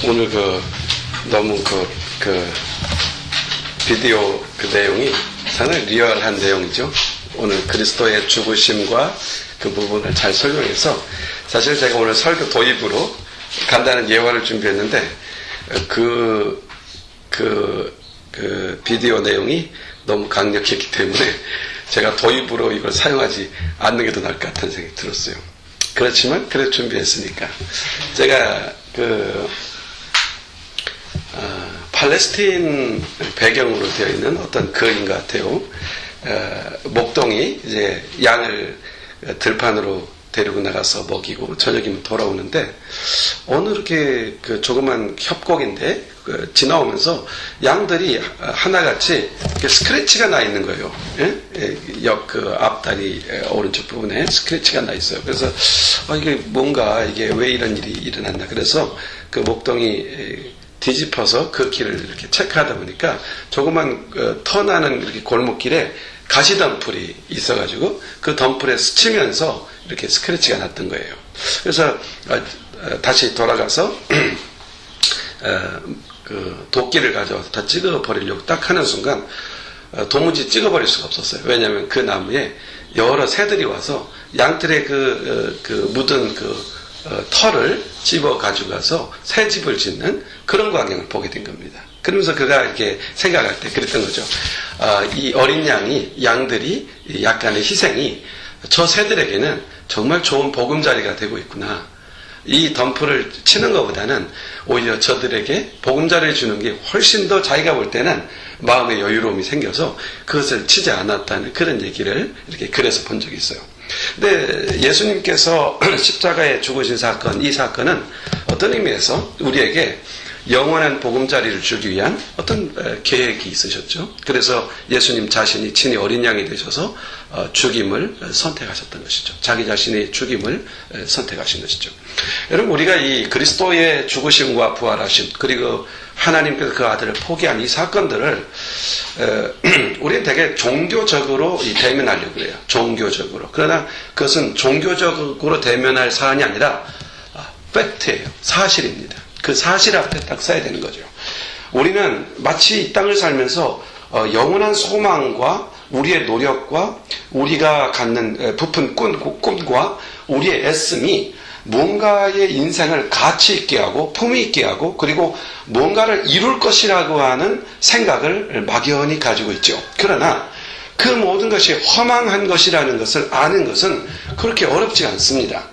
오늘 너무 비디오 내용이 상당히 리얼한 내용이죠. 오늘 그리스도의 죽으심과 그 부분을 잘 설명해서, 사실 제가 오늘 설교 도입으로 간단한 예화를 준비했는데, 비디오 내용이 너무 강력했기 때문에 제가 도입으로 이걸 사용하지 않는 게 더 나을 것 같다는 생각이 들었어요. 그렇지만 그래도 준비했으니까 제가 팔레스틴 배경으로 되어 있는 어떤 그림 같아요. 목동이 이제 양을 들판으로 데리고 나가서 먹이고 저녁이면 돌아오는데, 어느 이렇게 조그만 협곡인데 지나오면서 양들이 하나같이 이렇게 스크래치가 나 있는 거예요. 예? 앞다리 오른쪽 부분에 스크래치가 나 있어요. 그래서 이게 뭔가, 이게 왜 이런 일이 일어났나. 그래서 그 목동이 뒤집어서 그 길을 이렇게 체크하다 보니까 조그만 터나는 이렇게 골목길에 가시덤불이 있어가지고 그 덤불에 스치면서 이렇게 스크래치가 났던 거예요. 그래서 다시 돌아가서 도끼를 가져와서 다 찍어버리려고 딱 하는 순간 도무지 찍어버릴 수가 없었어요. 왜냐하면 그 나무에 여러 새들이 와서 양털에 묻은 털을 집어 가져가서 새 집을 짓는 그런 광경을 보게 된 겁니다. 그러면서 그가 이렇게 생각할 때 그랬던 거죠. 이 어린 양들이 약간의 희생이 저 새들에게는 정말 좋은 보금자리가 되고 있구나. 이 덤프를 치는 것보다는 오히려 저들에게 보금자리를 주는 게 훨씬 더 자기가 볼 때는 마음의 여유로움이 생겨서 그것을 치지 않았다는 그런 얘기를 이렇게 글에서 본 적이 있어요. 근데 예수님께서 십자가에 죽으신 사건, 이 사건은 어떤 의미에서 우리에게 영원한 보금자리를 주기 위한 어떤 계획이 있으셨죠. 그래서 예수님 자신이 친히 어린 양이 되셔서 죽임을 선택하셨던 것이죠. 자기 자신의 죽임을 선택하신 것이죠. 여러분, 우리가 이 그리스도의 죽으심과 부활하심, 그리고 하나님께서 그 아들을 포기한 이 사건들을 우리는 되게 종교적으로 대면하려고 해요. 종교적으로. 그러나 그것은 종교적으로 대면할 사안이 아니라 팩트예요. 사실입니다. 그 사실 앞에 딱 서야 되는 거죠. 우리는 마치 이 땅을 살면서 영원한 소망과 우리의 노력과 우리가 갖는 부푼 꿈과 우리의 애씀이 뭔가의 인생을 가치 있게 하고 품위 있게 하고, 그리고 뭔가를 이룰 것이라고 하는 생각을 막연히 가지고 있죠. 그러나 그 모든 것이 허망한 것이라는 것을 아는 것은 그렇게 어렵지 않습니다.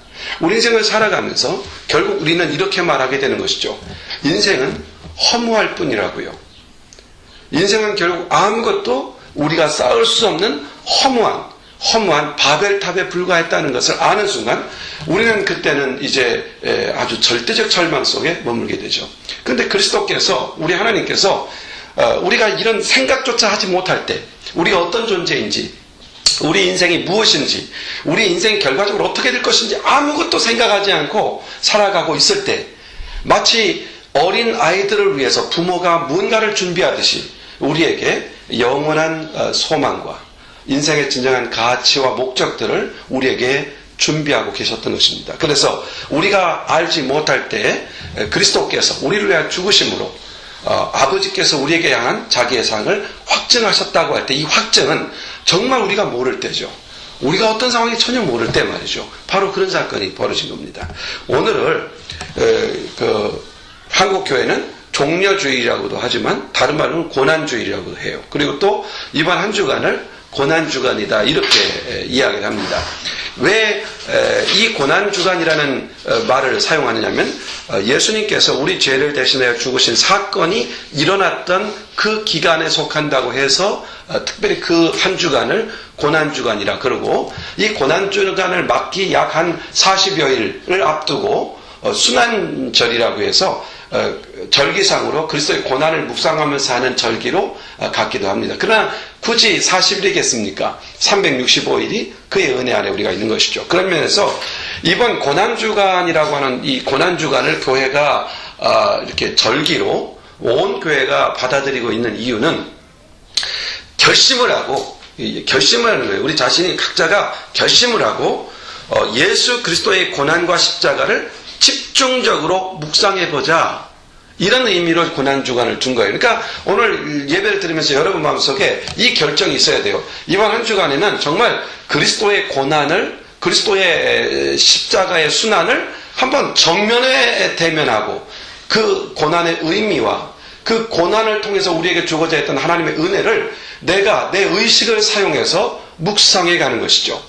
우리 인생을 살아가면서 결국 우리는 이렇게 말하게 되는 것이죠. 인생은 허무할 뿐이라고요. 인생은 결국 아무것도 우리가 쌓을 수 없는 허무한 바벨탑에 불과했다는 것을 아는 순간 우리는 그때는 이제 아주 절대적 절망 속에 머물게 되죠. 그런데 그리스도께서, 우리 하나님께서 우리가 이런 생각조차 하지 못할 때 우리가 어떤 존재인지, 우리 인생이 무엇인지, 우리 인생이 결과적으로 어떻게 될 것인지 아무것도 생각하지 않고 살아가고 있을 때, 마치 어린 아이들을 위해서 부모가 무언가를 준비하듯이 우리에게 영원한 소망과 인생의 진정한 가치와 목적들을 우리에게 준비하고 계셨던 것입니다. 그래서 우리가 알지 못할 때 그리스도께서 우리를 위한 죽으심으로 아버지께서 우리에게 향한 자기의 사랑을 확증하셨다고 할 때, 이 확증은 정말 우리가 모를 때죠. 우리가 어떤 상황이 전혀 모를 때 말이죠. 바로 그런 사건이 벌어진 겁니다. 오늘을 한국 교회는 종려주의라고도 하지만 다른 말로는 고난주의라고 해요. 그리고 또 이번 한 주간을 고난주간이다, 이렇게 이야기를 합니다. 왜 이 고난주간이라는 말을 사용하느냐면, 예수님께서 우리 죄를 대신하여 죽으신 사건이 일어났던 그 기간에 속한다고 해서 특별히 그 한 주간을 고난주간이라 그러고, 이 고난주간을 맞기 약 한 40여일을 앞두고 순환절이라고 해서 절기상으로 그리스도의 고난을 묵상하면서 하는 절기로 갖기도 합니다. 그러나 굳이 40일이겠습니까? 365일이 그의 은혜 안에 우리가 있는 것이죠. 그런 면에서 이번 고난주간이라고 하는 이 고난주간을 교회가 이렇게 절기로 온 교회가 받아들이고 있는 이유는 결심을 하는 거예요. 우리 자신이 각자가 결심을 하고 예수 그리스도의 고난과 십자가를 집중적으로 묵상해보자, 이런 의미로 고난주간을 준 거예요. 그러니까 오늘 예배를 드리면서 여러분 마음속에 이 결정이 있어야 돼요. 이번 한 주간에는 정말 그리스도의 고난을, 그리스도의 십자가의 순환을 한번 정면에 대면하고 그 고난의 의미와 그 고난을 통해서 우리에게 주고자 했던 하나님의 은혜를 내가 내 의식을 사용해서 묵상해 가는 것이죠.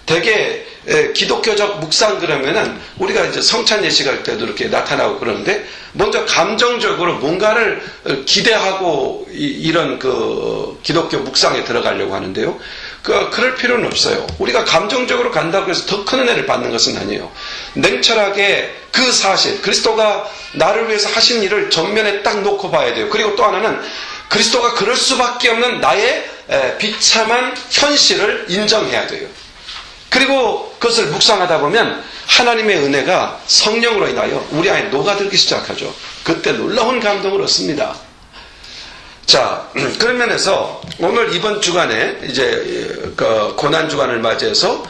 되게 기독교적 묵상 그러면은 우리가 이제 성찬 예식할 때도 이렇게 나타나고 그러는데 먼저 감정적으로 뭔가를 기대하고 이런 그 기독교 묵상에 들어가려고 하는데요. 그럴 필요는 없어요. 우리가 감정적으로 간다고 해서 더 큰 은혜를 받는 것은 아니에요. 냉철하게 그 사실, 그리스도가 나를 위해서 하신 일을 전면에 딱 놓고 봐야 돼요. 그리고 또 하나는 그리스도가 그럴 수밖에 없는 나의 비참한 현실을 인정해야 돼요. 그리고 그것을 묵상하다 보면 하나님의 은혜가 성령으로 인하여 우리 안에 녹아들기 시작하죠. 그때 놀라운 감동을 얻습니다. 자, 그런 면에서 오늘 이번 주간에 이제 고난 주간을 맞이해서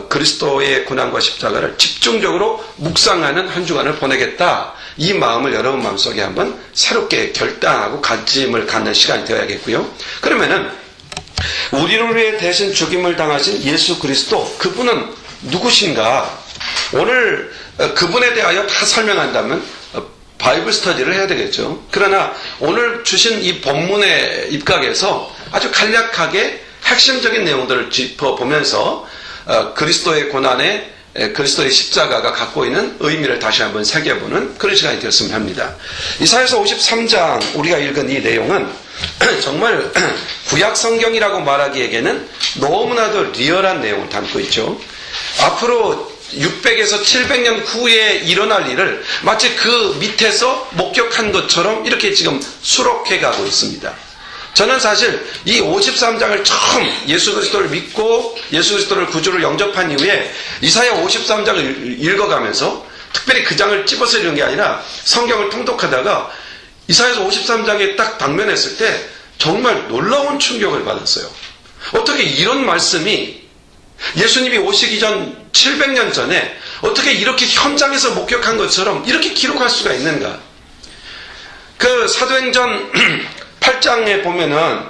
그리스도의 고난과 십자가를 집중적으로 묵상하는 한 주간을 보내겠다. 이 마음을 여러분 마음속에 한번 새롭게 결단하고 관심을 갖는 시간이 되어야겠고요. 그러면은 우리를 위해 대신 죽임을 당하신 예수 그리스도, 그분은 누구신가? 오늘 그분에 대하여 다 설명한다면 바이블 스터디를 해야 되겠죠. 그러나 오늘 주신 이 본문의 입각에서 아주 간략하게 핵심적인 내용들을 짚어보면서 그리스도의 고난에 그리스도의 십자가가 갖고 있는 의미를 다시 한번 새겨보는 그런 시간이 되었으면 합니다. 이사야서 53장 우리가 읽은 이 내용은 정말 구약 성경이라고 말하기에는 너무나도 리얼한 내용을 담고 있죠. 앞으로 600에서 700년 후에 일어날 일을 마치 그 밑에서 목격한 것처럼 이렇게 지금 수록해 가고 있습니다. 저는 사실 이 53장을 처음 예수 그리스도를 믿고 예수 그리스도를 구주로 영접한 이후에 이사야 53장을 읽어가면서 특별히 그 장을 집어서 읽은 게 아니라 성경을 통독하다가 이사야서 53장에 딱 당면했을 때 정말 놀라운 충격을 받았어요. 어떻게 이런 말씀이 예수님이 오시기 전 700년 전에 어떻게 이렇게 현장에서 목격한 것처럼 이렇게 기록할 수가 있는가? 그 사도행전 8장에 보면은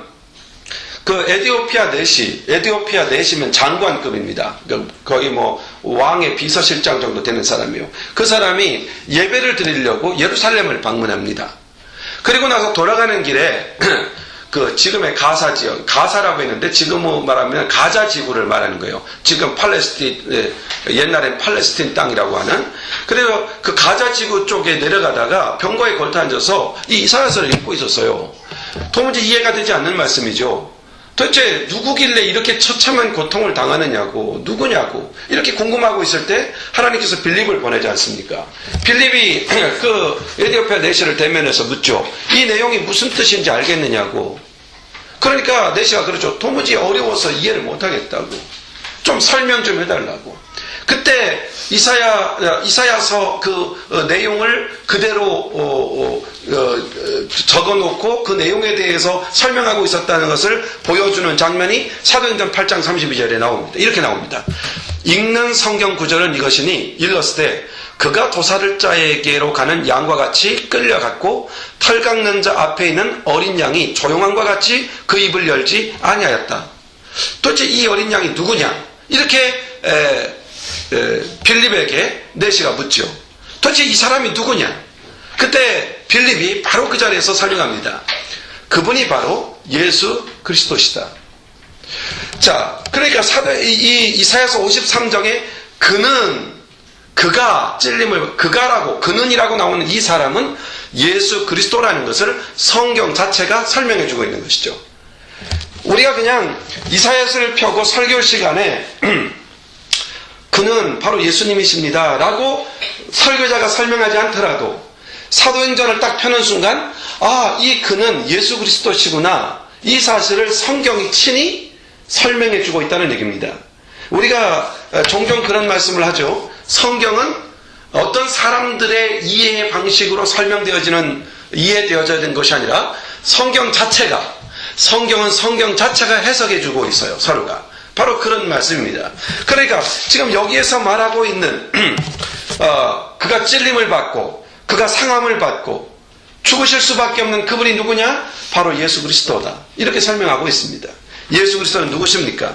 그 에디오피아 내시면 장관급입니다. 거의 뭐 왕의 비서실장 정도 되는 사람이에요. 그 사람이 예배를 드리려고 예루살렘을 방문합니다. 그리고 나서 돌아가는 길에 그 지금의 가사 지역, 가사라고 했는데 지금은 말하면 가자 지구를 말하는 거예요. 지금 팔레스틴, 옛날엔 팔레스틴 땅이라고 하는. 그래서 그 가자 지구 쪽에 내려가다가 병거에 걸터 앉아서 이 이사야서를 읽고 있었어요. 도무지 이해가 되지 않는 말씀이죠. 도대체 누구길래 이렇게 처참한 고통을 당하느냐고, 누구냐고 이렇게 궁금하고 있을 때 하나님께서 빌립을 보내지 않습니까? 빌립이 그 에디오피아 내시를 대면해서 묻죠. 이 내용이 무슨 뜻인지 알겠느냐고. 그러니까 내시가 그러죠. 도무지 어려워서 이해를 못하겠다고. 좀 설명 좀 해달라고. 그때 이사야서 그 내용을 그대로 적어놓고 그 내용에 대해서 설명하고 있었다는 것을 보여주는 장면이 사도행전 8장 32절에 나옵니다. 이렇게 나옵니다. 읽는 성경 구절은 이것이니 일렀을 그가 도살을 자에게로 가는 양과 같이 끌려갔고 털 깎는 자 앞에 있는 어린 양이 조용함과 같이 그 입을 열지 아니하였다. 도대체 이 어린 양이 누구냐? 이렇게 빌립에게 내시가 묻죠. 도대체 이 사람이 누구냐? 그때 빌립이 바로 그 자리에서 설명합니다. 그분이 바로 예수 그리스도시다. 자, 그러니까 이사야서 53장에 그가 찔림을, 그는이라고 나오는 이 사람은 예수 그리스도라는 것을 성경 자체가 설명해 주고 있는 것이죠. 우리가 그냥 이사야서를 펴고 설교 시간에 그는 바로 예수님이십니다 라고 설교자가 설명하지 않더라도 사도행전을 딱 펴는 순간 이 그는 예수 그리스도시구나, 이 사실을 성경이 친히 설명해 주고 있다는 얘기입니다. 우리가 종종 그런 말씀을 하죠. 성경은 어떤 사람들의 이해 방식으로 이해되어져야 되는 것이 아니라 성경은 성경 자체가 해석해 주고 있어요. 서로가. 바로 그런 말씀입니다. 그러니까 지금 여기에서 말하고 있는 그가 찔림을 받고 그가 상함을 받고 죽으실 수밖에 없는 그분이 누구냐? 바로 예수 그리스도다. 이렇게 설명하고 있습니다. 예수 그리스도는 누구십니까?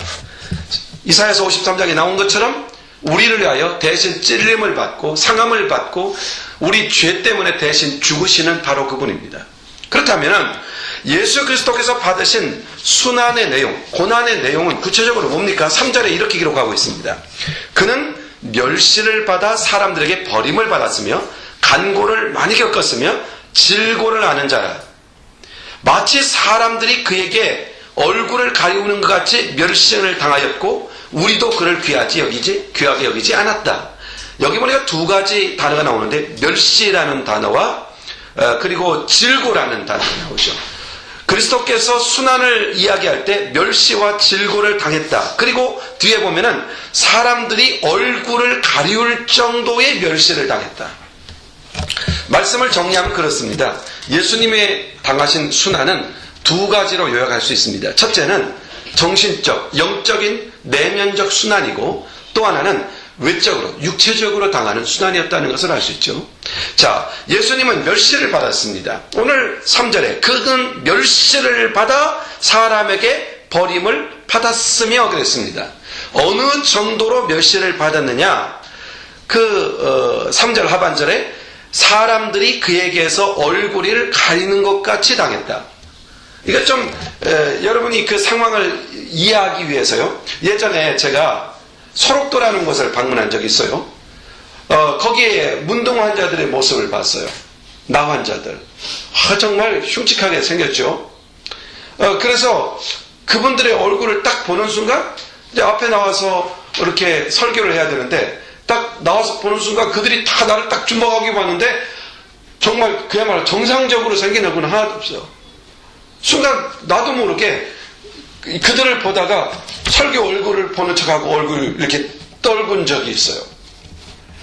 이사야서 53장에 나온 것처럼 우리를 위하여 대신 찔림을 받고 상함을 받고 우리 죄 때문에 대신 죽으시는 바로 그분입니다. 그렇다면 예수 그리스도께서 받으신 순환의 내용, 고난의 내용은 구체적으로 뭡니까? 3절에 이렇게 기록하고 있습니다. 그는 멸시를 받아 사람들에게 버림을 받았으며 간고를 많이 겪었으며 질고를 아는 자라. 마치 사람들이 그에게 얼굴을 가리우는 것 같이 멸시를 당하였고 우리도 그를 귀하게 여기지 않았다. 여기 보니까 두 가지 단어가 나오는데 멸시라는 단어와 그리고 질고라는 단어가 나오죠. 그리스도께서 순환을 이야기할 때 멸시와 질고를 당했다. 그리고 뒤에 보면은 사람들이 얼굴을 가리울 정도의 멸시를 당했다. 말씀을 정리하면 그렇습니다. 예수님의 당하신 순환은 두 가지로 요약할 수 있습니다. 첫째는 정신적, 영적인, 내면적 순환이고 또 하나는 외적으로, 육체적으로 당하는 순환이었다는 것을 알 수 있죠. 자, 예수님은 멸시를 받았습니다. 오늘 3절에 그는 멸시를 받아 사람에게 버림을 받았으며 그랬습니다. 어느 정도로 멸시를 받았느냐? 3절 하반절에 사람들이 그에게서 얼굴을 가리는 것 같이 당했다. 이거 좀 여러분이 그 상황을 이해하기 위해서요. 예전에 제가 소록도라는 곳을 방문한 적이 있어요. 거기에 문둥 환자들의 모습을 봤어요. 나 환자들. 정말 흉측하게 생겼죠. 그래서 그분들의 얼굴을 딱 보는 순간 이제 앞에 나와서 이렇게 설교를 해야 되는데 딱 나와서 보는 순간 그들이 다 나를 딱 주목하게 봤는데 정말 그야말로 정상적으로 생긴 얼굴은 하나도 없어요. 순간 나도 모르게 그들을 보다가 설교 얼굴을 보는 척하고 얼굴을 이렇게 떨군 적이 있어요.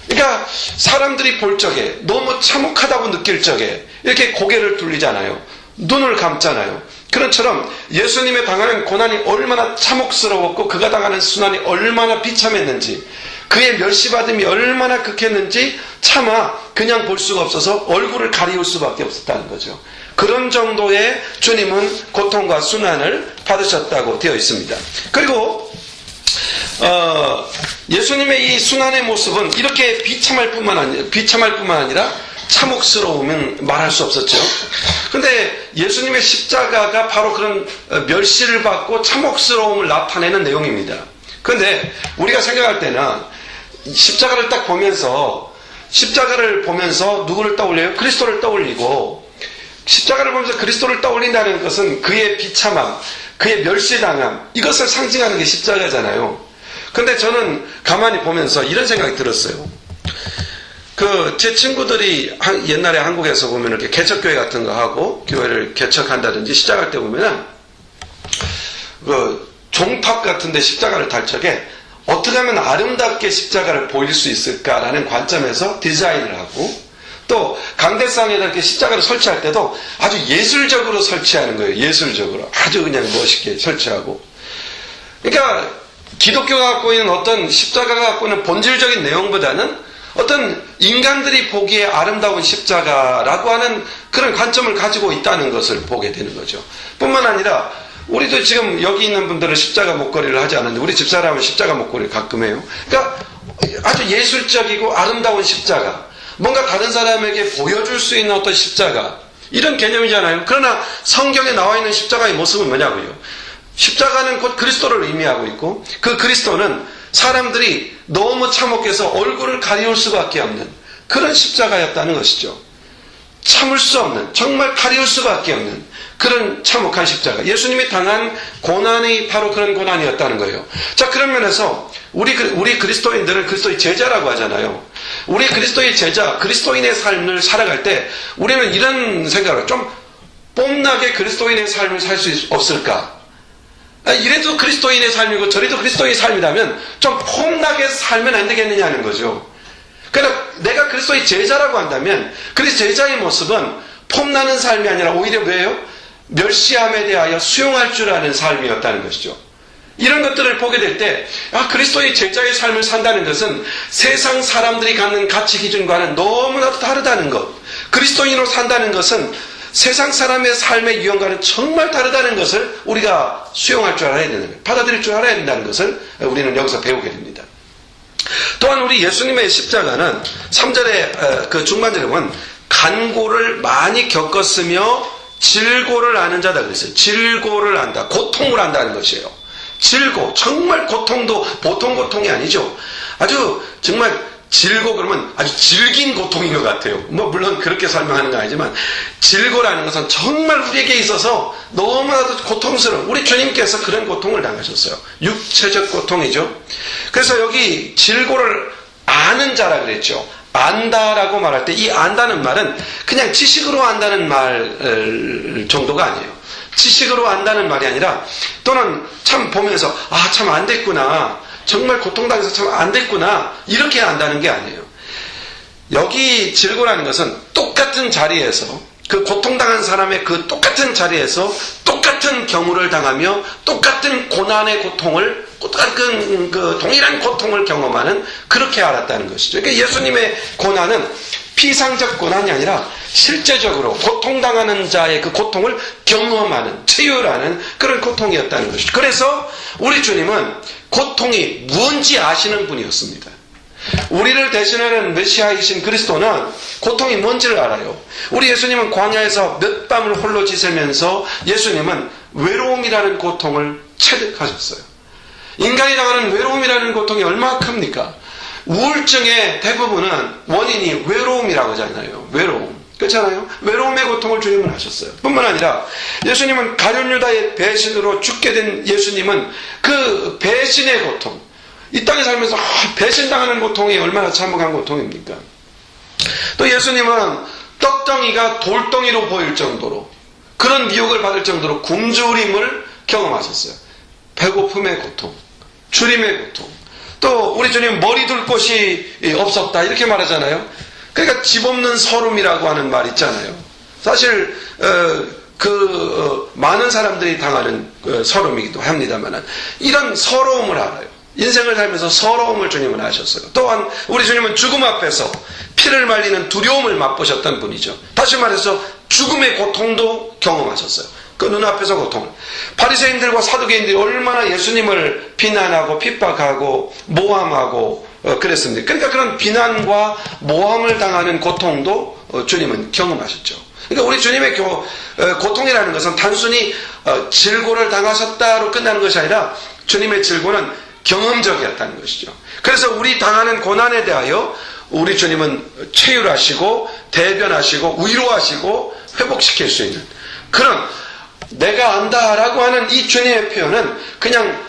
그러니까 사람들이 볼 적에 너무 참혹하다고 느낄 적에 이렇게 고개를 돌리잖아요. 눈을 감잖아요. 그런처럼 예수님의 당하는 고난이 얼마나 참혹스러웠고 그가 당하는 순환이 얼마나 비참했는지 그의 멸시받음이 얼마나 극했는지 차마 그냥 볼 수가 없어서 얼굴을 가리울 수밖에 없었다는 거죠. 그런 정도의 주님은 고통과 순환을 받으셨다고 되어 있습니다. 그리고 예수님의 이 순환의 모습은 이렇게 비참할 뿐만 아니라 참혹스러우면 말할 수 없었죠. 근데 예수님의 십자가가 바로 그런 멸시를 받고 참혹스러움을 나타내는 내용입니다. 그런데 우리가 생각할 때는 십자가를 딱 보면서 누구를 떠올려요? 그리스도를 떠올리고 십자가를 보면서 그리스도를 떠올린다는 것은 그의 비참함, 그의 멸시당함 이것을 상징하는 게 십자가잖아요. 근데 저는 가만히 보면서 이런 생각이 들었어요. 제 친구들이 옛날에 한국에서 보면 이렇게 개척교회 같은 거 하고 교회를 개척한다든지 시작할 때 보면은 종탑 같은 데 십자가를 달 적에 어떻게 하면 아름답게 십자가를 보일 수 있을까라는 관점에서 디자인을 하고 또 강대상에다 이렇게 십자가를 설치할 때도 아주 예술적으로 설치하는 거예요. 예술적으로. 아주 그냥 멋있게 설치하고. 그러니까 기독교가 갖고 있는 어떤 십자가가 갖고 있는 본질적인 내용보다는 어떤 인간들이 보기에 아름다운 십자가라고 하는 그런 관점을 가지고 있다는 것을 보게 되는 거죠. 뿐만 아니라 우리도 지금 여기 있는 분들은 십자가 목걸이를 하지 않는데 우리 집사람은 십자가 목걸이를 가끔 해요. 그러니까 아주 예술적이고 아름다운 십자가, 뭔가 다른 사람에게 보여줄 수 있는 어떤 십자가, 이런 개념이잖아요. 그러나 성경에 나와 있는 십자가의 모습은 뭐냐고요? 십자가는 곧 그리스도를 의미하고 있고 그 그리스도는 사람들이 너무 참혹해서 얼굴을 가리울 수밖에 없는 그런 십자가였다는 것이죠. 참을 수 없는, 정말 가리울 수밖에 없는 그런 참혹한 십자가. 예수님이 당한 고난이 바로 그런 고난이었다는 거예요. 자, 그런 면에서 우리 그리스도인들은 그리스도의 제자라고 하잖아요. 우리 그리스도의 제자, 그리스도인의 삶을 살아갈 때 우리는 이런 생각을 좀 뽐나게 그리스도인의 삶을 살 수 없을까? 이래도 그리스도인의 삶이고 저래도 그리스도인의 삶이라면 좀 폼나게 살면 안 되겠느냐는 거죠. 그러나 내가 그리스도의 제자라고 한다면 그리스도 제자의 모습은 폼나는 삶이 아니라 오히려 뭐예요? 멸시함에 대하여 수용할 줄 아는 삶이었다는 것이죠. 이런 것들을 보게 될 때, 그리스도의 제자의 삶을 산다는 것은 세상 사람들이 갖는 가치 기준과는 너무나도 다르다는 것. 그리스도인으로 산다는 것은 세상 사람의 삶의 유형과는 정말 다르다는 것을 우리가 수용할 줄 알아야 되는 거예요. 받아들일 줄 알아야 된다는 것을 우리는 여기서 배우게 됩니다. 또한 우리 예수님의 십자가는 3절의 그 중반절에 보면 간고를 많이 겪었으며 질고를 아는 자다 그랬어요. 질고를 안다. 고통을 안다는 것이에요. 질고, 정말 고통도 보통 고통이 아니죠. 아주 정말 질고 그러면 아주 질긴 고통인 것 같아요. 물론 그렇게 설명하는 건 아니지만 질고라는 것은 정말 우리에게 있어서 너무나도 고통스러운, 우리 주님께서 그런 고통을 당하셨어요. 육체적 고통이죠. 그래서 여기 질고를 아는 자라 그랬죠. 안다라고 말할 때 이 안다는 말은 그냥 지식으로 안다는 말 정도가 아니에요. 지식으로 안다는 말이 아니라, 또는 참 보면서 참 안 됐구나, 정말 고통당해서 참 안 됐구나, 이렇게 안다는 게 아니에요. 여기 질고라는 것은 똑같은 자리에서, 그 고통당한 사람의 그 똑같은 자리에서 똑같은 경우를 당하며 똑같은 고난의 고통을, 똑같은 그 동일한 고통을 경험하는, 그렇게 알았다는 것이죠. 그러니까 예수님의 고난은 피상적 고난이 아니라 실제적으로 고통당하는 자의 그 고통을 경험하는, 체휼하는 그런 고통이었다는 것이죠. 그래서 우리 주님은 고통이 뭔지 아시는 분이었습니다. 우리를 대신하는 메시아이신 그리스도는 고통이 뭔지를 알아요. 우리 예수님은 광야에서 몇 밤을 홀로 지새면서 예수님은 외로움이라는 고통을 체득하셨어요. 인간이 당하는 외로움이라는 고통이 얼마나 큽니까? 우울증의 대부분은 원인이 외로움이라고 하잖아요. 외로움. 그렇잖아요. 외로움의 고통을 주님은 하셨어요. 뿐만 아니라 예수님은 가룟 유다의 배신으로 죽게 된 예수님은 그 배신의 고통, 이 땅에 살면서 배신당하는 고통이 얼마나 참혹한 고통입니까? 또 예수님은 떡덩이가 돌덩이로 보일 정도로, 그런 미혹을 받을 정도로 굶주림을 경험하셨어요. 배고픔의 고통, 주림의 고통. 또 우리 주님 머리 둘 곳이 없었다, 이렇게 말하잖아요. 그러니까 집 없는 서름이라고 하는 말 있잖아요. 사실 많은 사람들이 당하는 서름이기도 합니다만, 이런 서러움을 알아요. 인생을 살면서 서러움을 주님은 아셨어요. 또한 우리 주님은 죽음 앞에서 피를 말리는 두려움을 맛보셨던 분이죠. 다시 말해서 죽음의 고통도 경험하셨어요. 그 눈앞에서 고통을. 바리새인들과 사두개인들이 얼마나 예수님을 비난하고 핍박하고 모함하고 그랬습니다. 그러니까 그런 비난과 모함을 당하는 고통도 주님은 경험하셨죠. 그러니까 우리 주님의 고통이라는 것은 단순히 질고를 당하셨다로 끝나는 것이 아니라 주님의 질고는 경험적이었다는 것이죠. 그래서 우리 당하는 고난에 대하여 우리 주님은 체휼하시고 대변하시고 위로하시고 회복시킬 수 있는 그런, 내가 안다라고 하는 이 주님의 표현은 그냥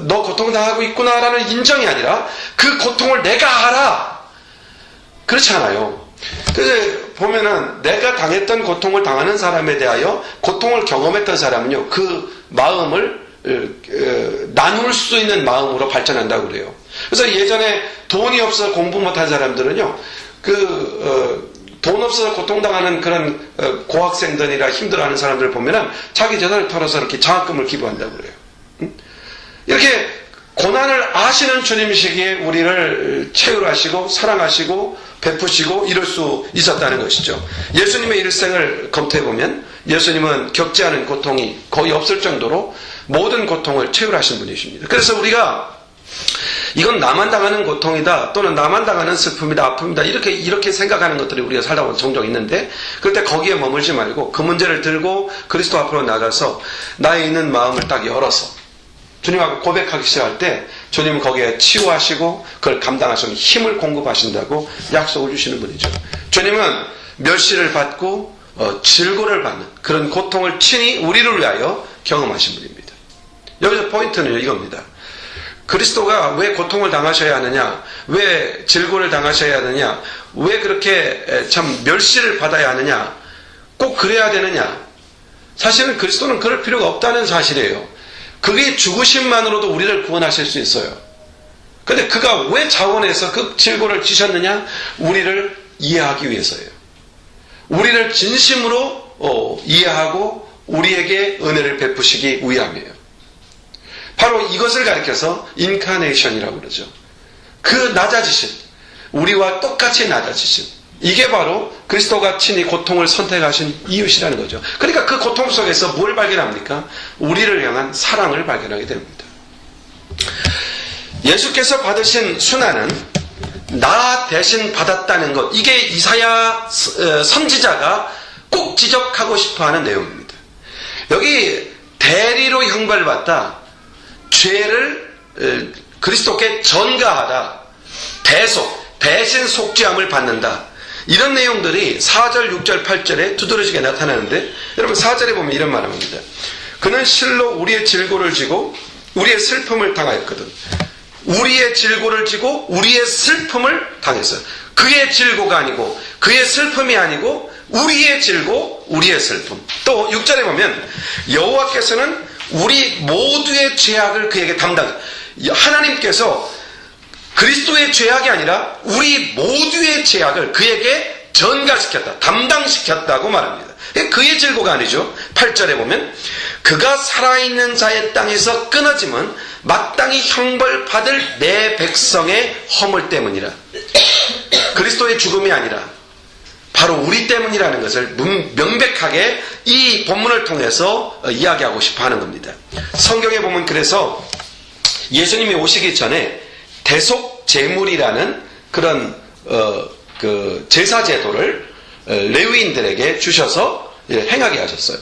너 고통당하고 있구나라는 인정이 아니라 그 고통을 내가 알아, 그렇지 않아요. 그래서 보면은 내가 당했던 고통을 당하는 사람에 대하여 고통을 경험했던 사람은요, 그 마음을 나눌 수 있는 마음으로 발전한다고 그래요. 그래서 예전에 돈이 없어서 공부 못한 사람들은요, 돈 없어서 고통당하는 그런 고학생들이나 힘들어하는 사람들을 보면은 자기 재산을 털어서 이렇게 장학금을 기부한다고 그래요. 이렇게 고난을 아시는 주님이시기에 우리를 체휼하시고 사랑하시고 베푸시고 이럴 수 있었다는 것이죠. 예수님의 일생을 검토해보면 예수님은 겪지 않은 고통이 거의 없을 정도로 모든 고통을 체휼하신 분이십니다. 그래서 우리가 이건 나만 당하는 고통이다, 또는 나만 당하는 슬픔이다, 아픔이다, 이렇게 생각하는 것들이 우리가 살다 보면 종종 있는데, 그럴 때 거기에 머물지 말고 그 문제를 들고 그리스도 앞으로 나가서 나의 있는 마음을 딱 열어서 주님 앞에 고백하기 시작할 때 주님은 거기에 치유하시고 그걸 감당하시는 힘을 공급하신다고 약속을 주시는 분이죠. 주님은 멸시를 받고 질고를 받는 그런 고통을 친히 우리를 위하여 경험하신 분입니다. 여기서 포인트는 이겁니다. 그리스도가 왜 고통을 당하셔야 하느냐, 왜 질고를 당하셔야 하느냐, 왜 그렇게 참 멸시를 받아야 하느냐, 꼭 그래야 되느냐. 사실은 그리스도는 그럴 필요가 없다는 사실이에요. 그게 죽으심만으로도 우리를 구원하실 수 있어요. 그런데 그가 왜 자원해서 그 질고를 지셨느냐? 우리를 이해하기 위해서예요. 우리를 진심으로 이해하고 우리에게 은혜를 베푸시기 위함이에요. 바로 이것을 가리켜서 인카네이션이라고 그러죠. 그 낮아지신, 우리와 똑같이 낮아지신, 이게 바로 그리스도가 친히 고통을 선택하신 이유시라는 거죠. 그러니까 그 고통 속에서 뭘 발견합니까? 우리를 향한 사랑을 발견하게 됩니다. 예수께서 받으신 순환은 나 대신 받았다는 것, 이게 이사야 선지자가 꼭 지적하고 싶어하는 내용입니다. 여기 대리로 형벌받다, 죄를 그리스도께 전가하다, 대신 속죄함을 받는다, 이런 내용들이 4절, 6절, 8절에 두드러지게 나타나는데, 여러분 4절에 보면 이런 말을 합니다. 그는 실로 우리의 질고를 지고 우리의 슬픔을 당하였거든. 우리의 질고를 지고 우리의 슬픔을 당했어요. 그의 질고가 아니고, 그의 슬픔이 아니고 우리의 질고 우리의 슬픔. 또 6절에 보면 여호와께서는 우리 모두의 죄악을 그에게 하나님께서 그리스도의 죄악이 아니라 우리 모두의 죄악을 그에게 전가시켰다, 담당시켰다고 말합니다. 그의 질고가 아니죠. 8절에 보면 그가 살아있는 자의 땅에서 끊어짐은 마땅히 형벌받을 내 백성의 허물 때문이라. 그리스도의 죽음이 아니라 바로 우리 때문이라는 것을 명백하게 이 본문을 통해서 이야기하고 싶어 하는 겁니다. 성경에 보면 그래서 예수님이 오시기 전에 대속 제물이라는 그런 그 제사 제도를 레위인들에게 주셔서 행하게 하셨어요.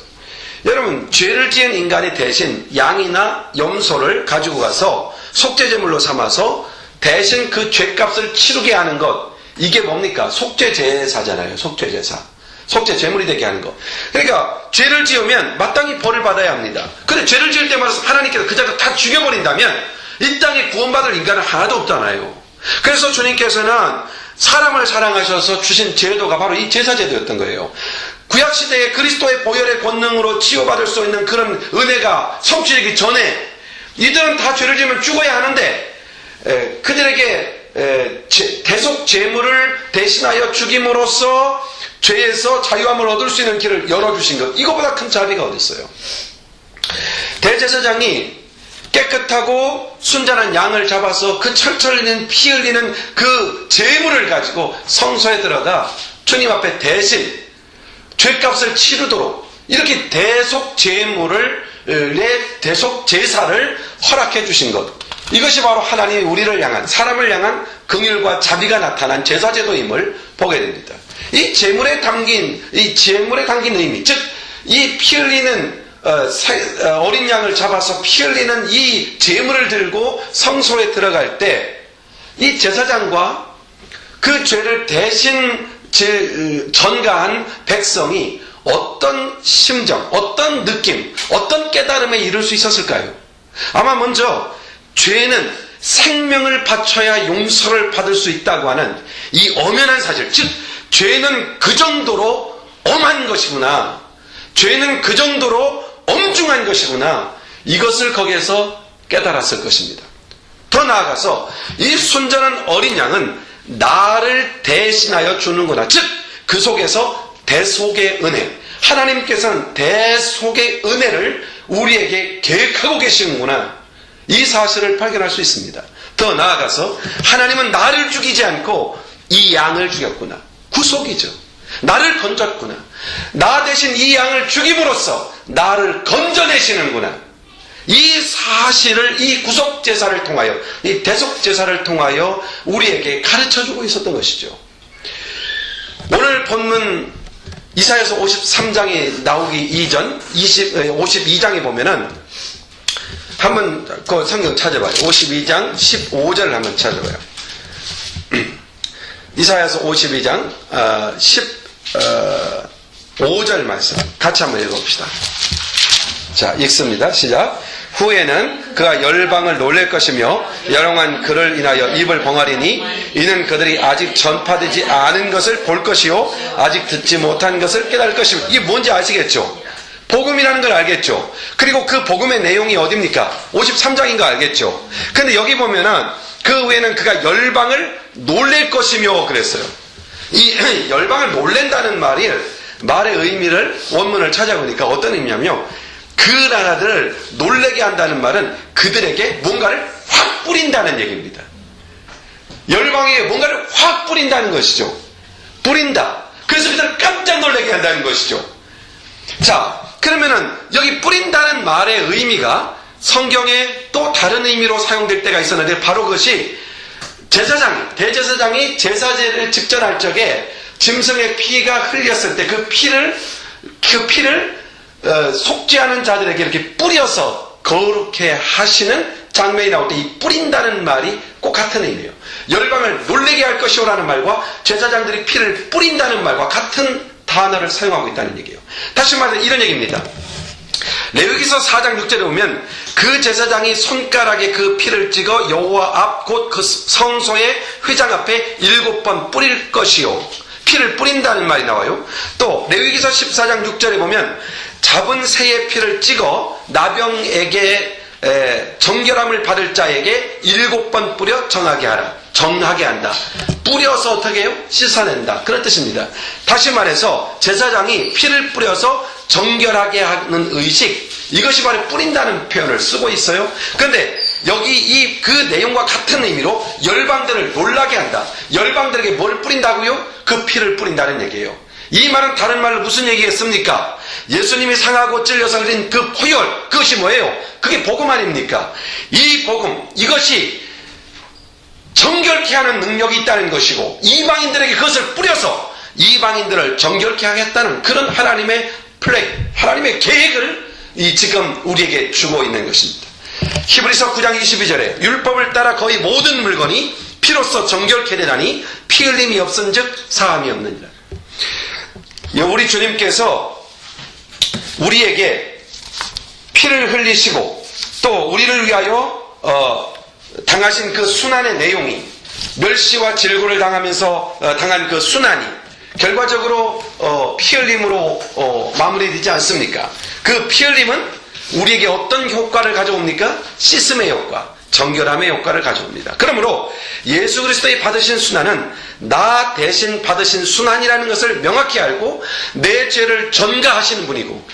여러분, 죄를 지은 인간이 대신 양이나 염소를 가지고 가서 속죄제물로 삼아서 대신 그 죄값을 치르게 하는 것, 이게 뭡니까? 속죄제사잖아요. 속죄제사. 속죄제물이 되게 하는 것. 그러니까 죄를 지으면 마땅히 벌을 받아야 합니다. 근데 죄를 지을 때마다 하나님께서 그 자를 다 죽여버린다면 이 땅에 구원받을 인간은 하나도 없잖아요. 그래서 주님께서는 사람을 사랑하셔서 주신 제도가 바로 이 제사제도였던 거예요. 구약시대에 그리스도의 보혈의 권능으로 치유받을 수 있는 그런 은혜가 성취되기 전에 이들은 다 죄를 지으면 죽어야 하는데 그들에게 대속 제물을 대신하여 죽임으로써 죄에서 자유함을 얻을 수 있는 길을 열어주신 것, 이거보다 큰 자비가 어디 있어요? 대제사장이 깨끗하고 순전한 양을 잡아서 그 철철 흘리는 피 흘리는 그 제물을 가지고 성소에 들어가 주님 앞에 대신 죄값을 치르도록 이렇게 대속 제물을, 대속 제사를 허락해 주신 것, 이것이 바로 하나님이 우리를 향한, 사람을 향한 긍휼과 자비가 나타난 제사제도임을 보게 됩니다. 이 제물에 담긴 의미, 즉 이 피 흘리는 어린 양을 잡아서 피 흘리는 이 제물을 들고 성소에 들어갈 때 이 제사장과 그 죄를 대신 전가한 백성이 어떤 심정, 어떤 느낌, 어떤 깨달음에 이를 수 있었을까요? 아마 먼저 죄는 생명을 바쳐야 용서를 받을 수 있다고 하는 이 엄연한 사실, 즉 죄는 그 정도로 엄한 것이구나, 죄는 그 정도로 엄중한 것이구나, 이것을 거기에서 깨달았을 것입니다. 더 나아가서 이 순전한 어린 양은 나를 대신하여 주는구나, 즉 그 속에서 대속의 은혜, 하나님께서는 대속의 은혜를 우리에게 계획하고 계시는구나, 이 사실을 발견할 수 있습니다. 더 나아가서 하나님은 나를 죽이지 않고 이 양을 죽였구나, 구속이죠. 나를 건졌구나, 나 대신 이 양을 죽임으로써 나를 건져내시는구나, 이 사실을 이 구속제사를 통하여, 이 대속제사를 통하여 우리에게 가르쳐주고 있었던 것이죠. 오늘 본문 이사야서 53장이 나오기 이전 52장에 보면은 한번 그 성경 찾아봐요. 52장 15절을 한번 찾아봐요. 이사야서 52장 15절 말씀 같이 한번 읽어봅시다. 자, 읽습니다. 시작. 후에는 그가 열방을 놀랄 것이며 여롱한 그를 인하여 입을 봉하리니 이는 그들이 아직 전파되지 않은 것을 볼 것이요 아직 듣지 못한 것을 깨달을 것이며, 이게 뭔지 아시겠죠? 복음이라는 걸 알겠죠? 그리고 그 복음의 내용이 어딥니까? 53장인 거 알겠죠? 근데 여기 보면은 그 후에는 그가 열방을 놀랄 것이며 그랬어요. 이 열방을 놀랜다는 말의 의미를 원문을 찾아보니까 어떤 의미냐면요, 그 나라들을 놀래게 한다는 말은 그들에게 뭔가를 확 뿌린다는 얘기입니다. 열방에게 뭔가를 확 뿌린다는 것이죠. 뿌린다. 그래서 그들을 깜짝 놀라게 한다는 것이죠. 자, 그러면은 여기 뿌린다는 말의 의미가 성경에 또 다른 의미로 사용될 때가 있었는데, 바로 그것이 대제사장이 제사제를 집전할 적에 짐승의 피가 흘렸을 때 그 피를 속지 않은 자들에게 이렇게 뿌려서 거룩해 하시는 장면이 나올 때 이 뿌린다는 말이 꼭 같은 의미예요. 열방을 놀래게 할 것이오라는 말과 제사장들이 피를 뿌린다는 말과 같은 단어를 사용하고 있다는 얘기예요. 다시 말해서 이런 얘기입니다. 레위기서 4장 6절에 보면 그 제사장이 손가락에 그 피를 찍어 여호와 앞 곧 그 성소의 회장 앞에 7번 뿌릴 것이요. 피를 뿌린다는 말이 나와요. 또 레위기서 14장 6절에 보면 잡은 새의 피를 찍어 나병에게 정결함을 받을 자에게 7번 뿌려 정하게 한다. 뿌려서 어떻게 해요? 씻어낸다. 그런 뜻입니다. 다시 말해서 제사장이 피를 뿌려서 정결하게 하는 의식, 이것이 바로 뿌린다는 표현을 쓰고 있어요. 그런데 여기 그 내용과 같은 의미로 열방들을 놀라게 한다. 열방들에게 뭘 뿌린다고요? 그 피를 뿌린다는 얘기예요. 이 말은 다른 말로 무슨 얘기겠습니까? 예수님이 상하고 찔려서 흘린 그 포효, 그것이 뭐예요? 그게 복음 아닙니까? 이 복음, 이것이 정결케 하는 능력이 있다는 것이고, 이방인들에게 그것을 뿌려서 이방인들을 정결케 하겠다는 그런 하나님의 플랜, 하나님의 계획을 지금 우리에게 주고 있는 것입니다. 히브리서 9장 22절에 율법을 따라 거의 모든 물건이 피로써 정결케 되나니 피 흘림이 없은즉 사함이 없느니라. 우리 주님께서 우리에게 피를 흘리시고 또 우리를 위하여 당하신 그 순환의 내용이, 멸시와 질고를 당하면서 당한 그 순환이 결과적으로 피 흘림으로 마무리되지 않습니까? 그 피 흘림은 우리에게 어떤 효과를 가져옵니까? 씻음의 효과, 정결함의 효과를 가져옵니다. 그러므로 예수 그리스도의 받으신 순환은 나 대신 받으신 순환이라는 것을 명확히 알고 내 죄를 전가하시는 분이고,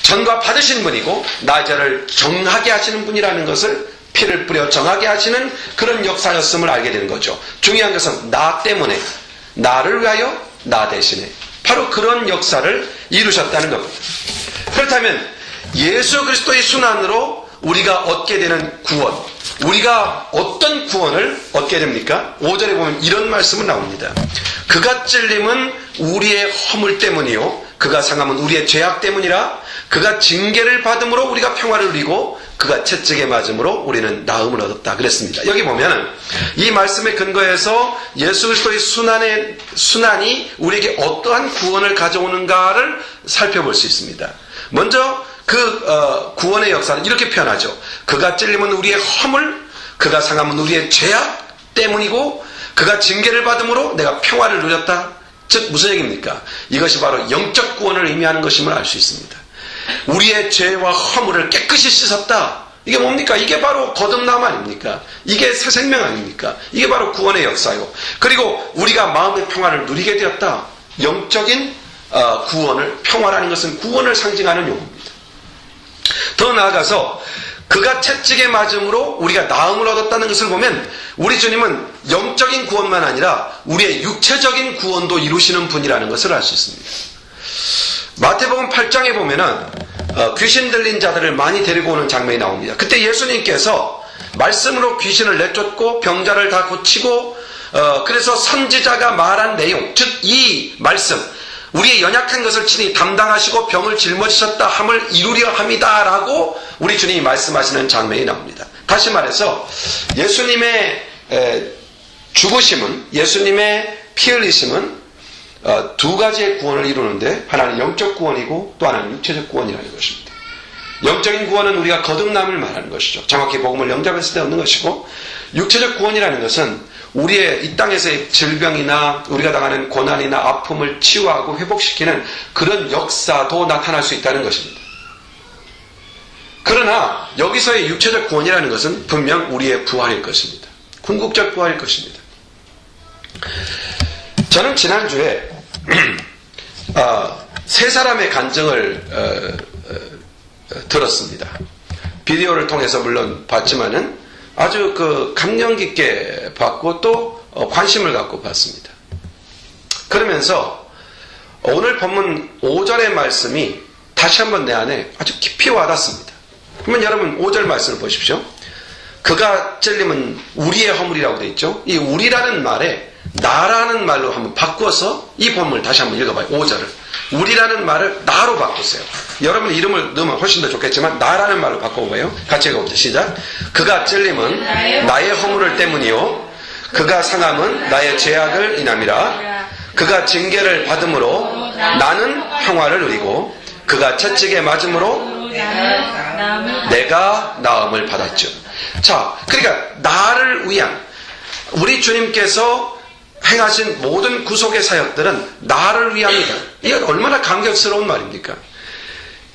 전가 받으신 분이고, 나 죄를 정하게 하시는 분이라는 것을, 피를 뿌려 정하게 하시는 그런 역사였음을 알게 되는 거죠. 중요한 것은 나 때문에, 나를 위하여, 나 대신에 바로 그런 역사를 이루셨다는 겁니다. 그렇다면 예수 그리스도의 순환으로 우리가 얻게 되는 구원, 우리가 어떤 구원을 얻게 됩니까? 5절에 보면 이런 말씀은 나옵니다. 그가 찔림은 우리의 허물 때문이요 그가 상함은 우리의 죄악 때문이라. 그가 징계를 받음으로 우리가 평화를 누리고 그가 채찍에 맞음으로 우리는 나음을 얻었다 그랬습니다. 여기 보면 이 말씀에 근거해서 예수 그리스도의 순환이 우리에게 어떠한 구원을 가져오는가를 살펴볼 수 있습니다. 먼저 그 구원의 역사는 이렇게 표현하죠. 그가 찔림은 우리의 허물, 그가 상함은 우리의 죄악 때문이고 그가 징계를 받음으로 내가 평화를 누렸다. 즉 무슨 얘기입니까? 이것이 바로 영적 구원을 의미하는 것임을 알 수 있습니다. 우리의 죄와 허물을 깨끗이 씻었다. 이게 뭡니까? 이게 바로 거듭남 아닙니까? 이게 새 생명 아닙니까? 이게 바로 구원의 역사요. 그리고 우리가 마음의 평화를 누리게 되었다. 영적인 구원을, 평화라는 것은 구원을 상징하는 용어입니다. 더 나아가서 그가 채찍에 맞음으로 우리가 나음을 얻었다는 것을 보면 우리 주님은 영적인 구원만 아니라 우리의 육체적인 구원도 이루시는 분이라는 것을 알 수 있습니다. 마태복음 8장에 보면은 귀신 들린 자들을 많이 데리고 오는 장면이 나옵니다. 그때 예수님께서 말씀으로 귀신을 내쫓고 병자를 다 고치고 그래서 선지자가 말한 내용, 즉 이 말씀, 우리의 연약한 것을 친히 담당하시고 병을 짊어지셨다 함을 이루려 함이다라고 우리 주님이 말씀하시는 장면이 나옵니다. 다시 말해서 예수님의 죽으심은, 예수님의 피 흘리심은 두 가지의 구원을 이루는데 하나는 영적 구원이고 또 하나는 육체적 구원이라는 것입니다. 영적인 구원은 우리가 거듭남을 말하는 것이죠. 정확히 복음을 영접했을 때 얻는 것이고, 육체적 구원이라는 것은 우리의 이 땅에서의 질병이나 우리가 당하는 고난이나 아픔을 치유하고 회복시키는 그런 역사도 나타날 수 있다는 것입니다. 그러나 여기서의 육체적 구원이라는 것은 분명 우리의 부활일 것입니다. 궁극적 부활일 것입니다. 저는 지난주에 세 사람의 간증을 들었습니다. 비디오를 통해서 물론 봤지만은 아주 그 감명 깊게 봤고 또 관심을 갖고 봤습니다. 그러면서 오늘 본문 5절의 말씀이 다시 한번 내 안에 아주 깊이 와닿습니다. 그러면 여러분 5절 말씀을 보십시오. 그가 찔림은 우리의 허물이라고 되어 있죠. 이 우리라는 말에 나라는 말로 한번 바꿔서 이 본문을 다시 한번 읽어봐요. 5절을. 우리라는 말을 나로 바꾸세요. 여러분 이름을 넣으면 훨씬 더 좋겠지만 나라는 말로 바꿔봐요. 같이 읽어보자. 시작. 그가 찔림은 나의 허물을 때문이요 그가 상함은 나의 죄악을 인함이라. 그가 징계를 받음으로 나는 평화를 누리고 그가 채찍에 맞음으로 내가 나음을 받았죠. 자, 그러니까 나를 위한 우리 주님께서 행하신 모든 구속의 사역들은 나를 위함이다. 이건 얼마나 감격스러운 말입니까?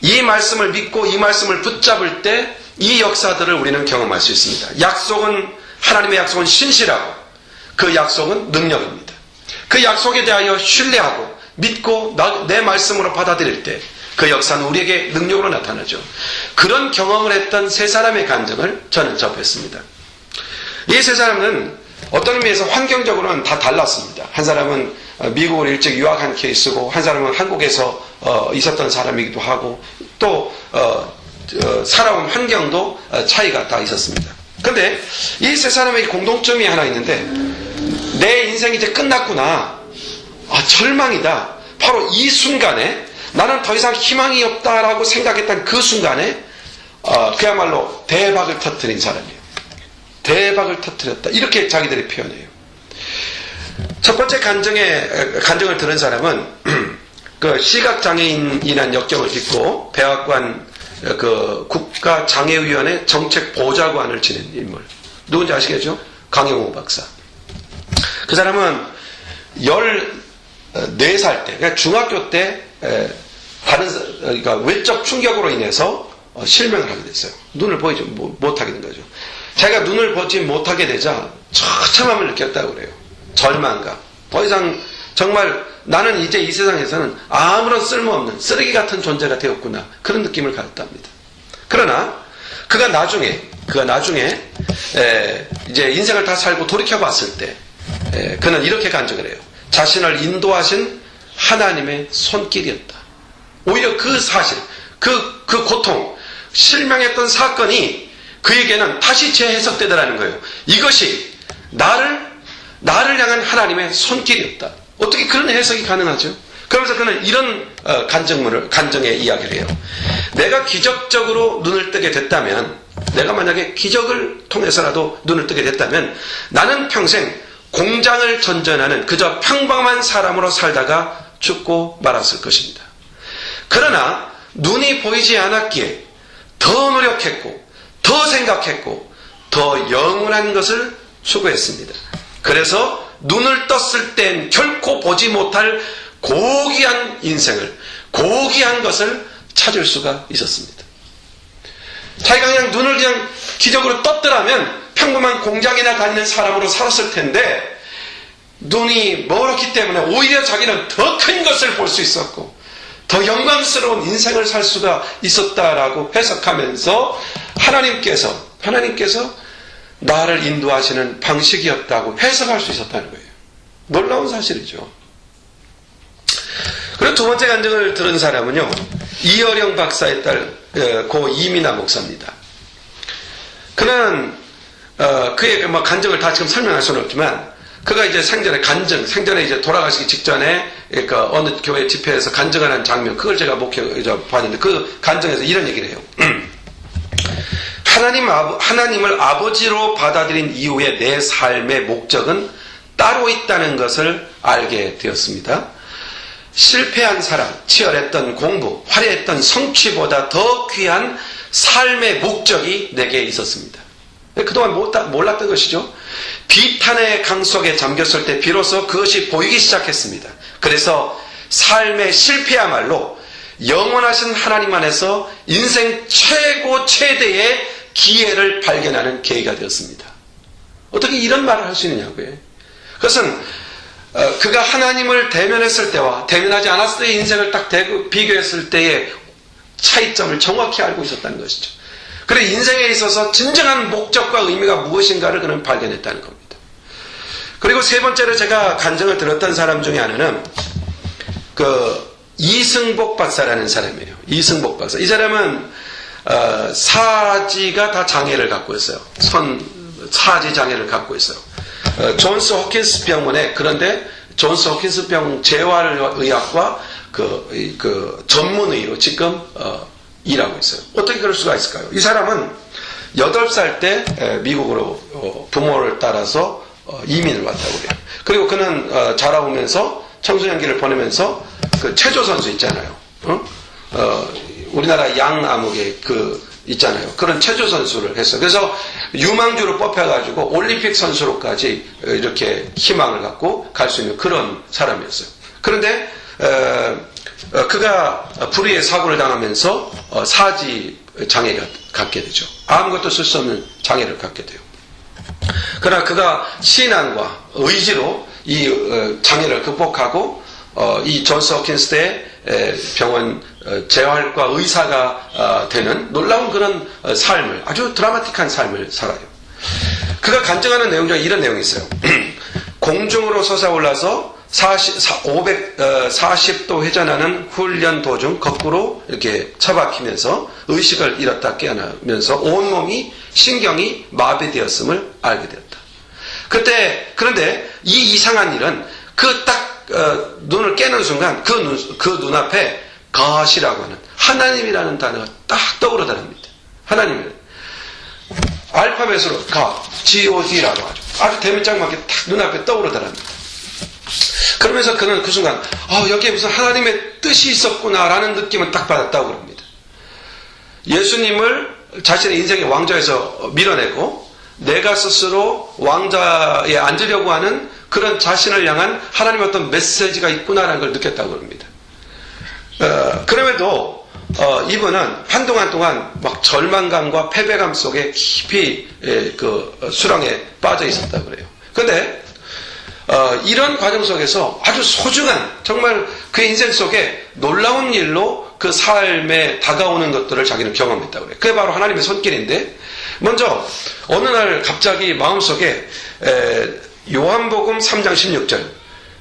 이 말씀을 믿고 이 말씀을 붙잡을 때 이 역사들을 우리는 경험할 수 있습니다. 약속은 하나님의 약속은 신실하고 그 약속은 능력입니다. 그 약속에 대하여 신뢰하고 믿고 내 말씀으로 받아들일 때 그 역사는 우리에게 능력으로 나타나죠. 그런 경험을 했던 세 사람의 간증을 저는 접했습니다. 이 세 사람은 어떤 의미에서 환경적으로는 다 달랐습니다. 한 사람은 미국을 일찍 유학한 케이스고 한 사람은 한국에서 있었던 사람이기도 하고 또 살아온 환경도 차이가 다 있었습니다. 그런데 이 세 사람의 공동점이 하나 있는데 내 인생이 이제 끝났구나. 절망이다. 바로 이 순간에 나는 더 이상 희망이 없다라고 생각했던 그 순간에 그야말로 대박을 터뜨린 사람이에요. 대박을 터뜨렸다. 이렇게 자기들이 표현해요. 첫 번째 간증을 들은 사람은 그 시각장애인이라는 역경을 딛고 백악관 그 국가장애위원회 정책보좌관을 지낸 인물. 누군지 아시겠죠? 강영호 박사. 그 사람은 14살 때, 그러니까 중학교 때 그러니까 외적 충격으로 인해서 실명을 하게 됐어요. 눈을 보이지 못하게 된 거죠. 자기가 눈을 보지 못하게 되자 처참함을 느꼈다고 그래요. 절망감. 더 이상 정말 나는 이제 이 세상에서는 아무런 쓸모없는 쓰레기 같은 존재가 되었구나. 그런 느낌을 갖았답니다. 그러나 그가 나중에 이제 인생을 다 살고 돌이켜봤을 때 그는 이렇게 간증을 해요. 자신을 인도하신 하나님의 손길이었다. 오히려 그 사실, 그 고통, 실명했던 사건이 그에게는 다시 재해석되더라는 거예요. 이것이 나를 향한 하나님의 손길이었다. 어떻게 그런 해석이 가능하죠? 그러면서 그는 이런 간증의 이야기를 해요. 내가 기적적으로 눈을 뜨게 됐다면, 내가 만약에 기적을 통해서라도 눈을 뜨게 됐다면 나는 평생 공장을 전전하는 그저 평범한 사람으로 살다가 죽고 말았을 것입니다. 그러나 눈이 보이지 않았기에 더 노력했고 더 생각했고 더 영원한 것을 추구했습니다. 그래서 눈을 떴을 땐 결코 보지 못할 고귀한 인생을, 고귀한 것을 찾을 수가 있었습니다. 자기가 그냥 눈을 그냥 기적으로 떴더라면 평범한 공장이나 다니는 사람으로 살았을 텐데 눈이 멀었기 때문에 오히려 자기는 더 큰 것을 볼 수 있었고 더 영광스러운 인생을 살 수가 있었다라고 해석하면서 하나님께서 나를 인도하시는 방식이었다고 해석할 수 있었다는 거예요. 놀라운 사실이죠. 그리고 두 번째 간증을 들은 사람은요, 이어령 박사의 딸 고 이민아 목사입니다. 그는 그의 간증을 다 지금 설명할 수는 없지만 그가 이제 생전에 이제 돌아가시기 직전에 그러니까 어느 교회 집회에서 간증하는 장면, 그걸 제가 봤는데 그 간증에서 이런 얘기를 해요. 하나님을 아버지로 받아들인 이후에 내 삶의 목적은 따로 있다는 것을 알게 되었습니다. 실패한 사람, 치열했던 공부, 화려했던 성취보다 더 귀한 삶의 목적이 내게 있었습니다. 그동안 몰랐던 것이죠. 비탄의 강 속에 잠겼을 때 비로소 그것이 보이기 시작했습니다. 그래서 삶의 실패야말로 영원하신 하나님 안에서 인생 최대의 기회를 발견하는 계기가 되었습니다. 어떻게 이런 말을 할 수 있느냐고요. 그것은 그가 하나님을 대면했을 때와 대면하지 않았을 때의 인생을 딱 비교했을 때의 차이점을 정확히 알고 있었다는 것이죠. 그래 인생에 있어서 진정한 목적과 의미가 무엇인가를 그는 발견했다는 겁니다. 그리고 세 번째로 제가 간증을 들었던 사람 중에 하나는 이승복 박사라는 사람이에요. 이승복 박사. 이 사람은 사지가 다 장애를 갖고 있어요. 사지 장애를 갖고 있어요. 존스 호킨스 병원에, 그런데 존스 호킨스 병 재활의학과 전문의로 지금 일하고 있어요. 어떻게 그럴 수가 있을까요? 이 사람은 8살 때 미국으로 부모를 따라서 이민을 왔다고 그래요. 그리고 그는 자라오면서 청소년기를 보내면서 체조 선수 있잖아요. 우리나라 양아무개 있잖아요. 그런 체조 선수를 했어요. 그래서 유망주로 뽑혀가지고 올림픽 선수로까지 이렇게 희망을 갖고 갈 수 있는 그런 사람이었어요. 그런데 그가 불의의 사고를 당하면서 사지 장애가 갖게 되죠. 아무것도 쓸 수 없는 장애를 갖게 돼요. 그러나 그가 신앙과 의지로 이 장애를 극복하고 이 존스 호킨스 대 병원 재활과 의사가 되는 놀라운 그런 삶을, 아주 드라마틱한 삶을 살아요. 그가 간증하는 내용 중에 이런 내용이 있어요. 공중으로 솟아올라서 540도 회전하는 훈련 도중 거꾸로 이렇게 처박히면서 의식을 잃었다 깨어나면서 온몸이 신경이 마비되었음을 알게 되었다. 그런데 이 이상한 일은 눈을 깨는 순간 그 눈앞에 God이라고 하는 하나님이라는 단어가 딱 떠오르더랍니다. 하나님이라는 알파벳으로 God라고 하죠. 아주 대문짝맞게 딱 눈앞에 떠오르더랍니다. 그러면서 그는 그 순간 여기에 무슨 하나님의 뜻이 있었구나라는 느낌을 딱 받았다고 합니다. 예수님을 자신의 인생의 왕좌에서 밀어내고 내가 스스로 왕좌에 앉으려고 하는 그런 자신을 향한 하나님의 어떤 메시지가 있구나라는 걸 느꼈다고 합니다. 그럼에도 이분은 한동안 동안 막 절망감과 패배감 속에 깊이 수렁에 빠져 있었다고 그래요. 그런데 이런 과정 속에서 아주 소중한, 정말 그 인생 속에 놀라운 일로 그 삶에 다가오는 것들을 자기는 경험했다고 그래요. 그게 바로 하나님의 손길인데, 먼저 어느 날 갑자기 마음속에 요한복음 3장 16절